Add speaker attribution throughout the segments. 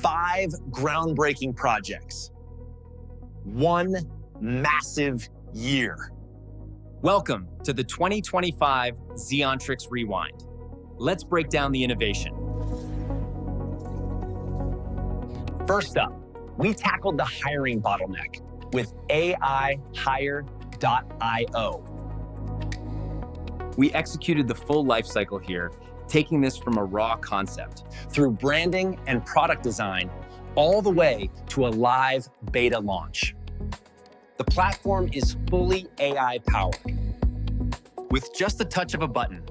Speaker 1: 5 groundbreaking projects. 1 massive year.
Speaker 2: Welcome to the 2025 XEONTRIX Rewind. Let's break down the innovation.
Speaker 1: First up, we tackled the hiring bottleneck with AIHIRE.io.
Speaker 2: We executed the full life cycle here, taking this from a raw concept
Speaker 1: through branding and product design, all the way to a live beta launch. The platform is fully AI-powered.
Speaker 2: With just the touch of a button,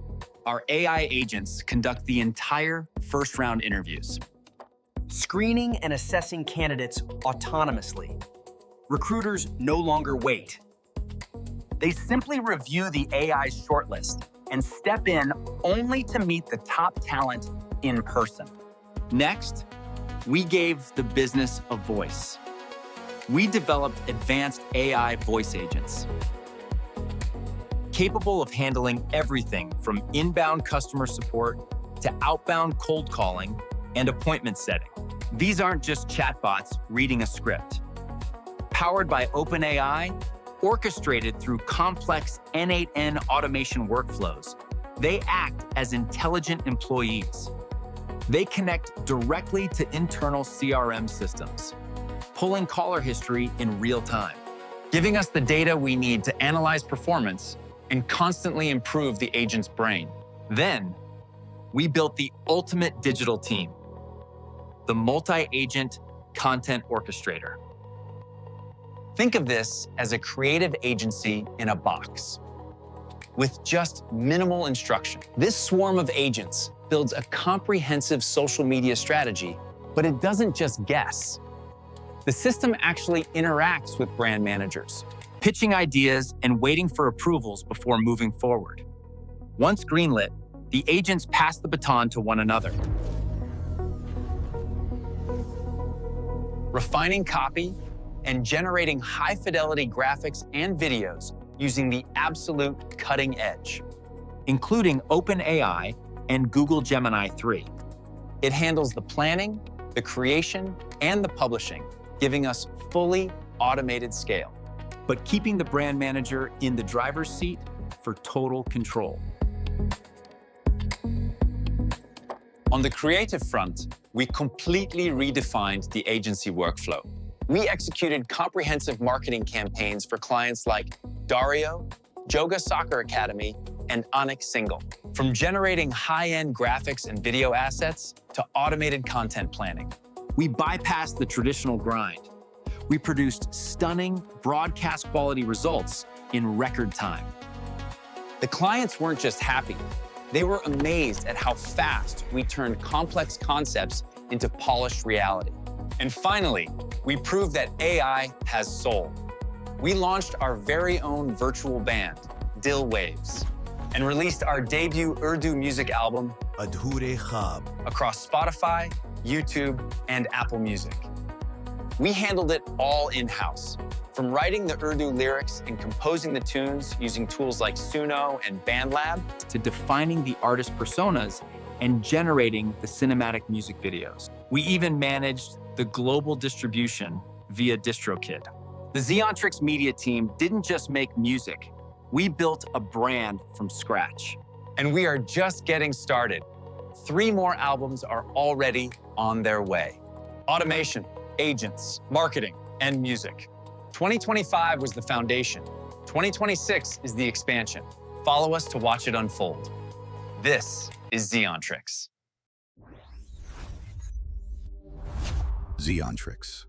Speaker 2: our AI agents conduct the entire first-round interviews,
Speaker 3: screening and assessing candidates autonomously. Recruiters no longer wait. They simply review the AI shortlist and step in only to meet the top talent in person.
Speaker 2: Next, we gave the business a voice. We developed advanced AI voice agents, capable of handling everything from inbound customer support to outbound cold calling and appointment setting. These aren't just chatbots reading a script. Powered by OpenAI, orchestrated through complex N8N automation workflows, they act as intelligent employees. They connect directly to internal CRM systems, pulling caller history in real time,
Speaker 1: giving us the data we need to analyze performance and constantly improve the agent's brain.
Speaker 2: Then, we built the ultimate digital team, the multi-agent content orchestrator.
Speaker 1: Think of this as a creative agency in a box. With just minimal instruction, this swarm of agents builds a comprehensive social media strategy, but it doesn't just guess. The system actually interacts with brand managers,
Speaker 2: pitching ideas and waiting for approvals before moving forward. Once greenlit, the agents pass the baton to one another,
Speaker 1: refining copy and generating high-fidelity graphics and videos using the absolute cutting edge,
Speaker 2: including OpenAI and Google Gemini 3.
Speaker 1: It handles the planning, the creation, and the publishing, giving us fully automated scale,
Speaker 2: but keeping the brand manager in the driver's seat for total control.
Speaker 1: On the creative front, we completely redefined the agency workflow. We executed comprehensive marketing campaigns for clients like Dario, Joga Soccer Academy, and Onyx Single. From generating high-end graphics and video assets to automated content planning.
Speaker 2: We bypassed the traditional grind. We produced stunning broadcast quality results in record time.
Speaker 1: The clients weren't just happy. They were amazed at how fast we turned complex concepts into polished reality. And finally, we proved that AI has soul. We launched our very own virtual band, Dil Waves, and released our debut Urdu music album,
Speaker 4: Adhure Khab,
Speaker 1: across Spotify, YouTube, and Apple Music. We handled it all in-house, from writing the Urdu lyrics and composing the tunes using tools like Suno and BandLab,
Speaker 2: to defining the artist personas and generating the cinematic music videos. We even managed the global distribution via DistroKid. The XEONTRIX media team didn't just make music. We built a brand from scratch.
Speaker 1: And we are just getting started. 3 more albums are already on their way. Automation, agents, marketing, and music. 2025 was the foundation. 2026 is the expansion. Follow us to watch it unfold. This is XEONTRIX.
Speaker 4: XEONTRIX.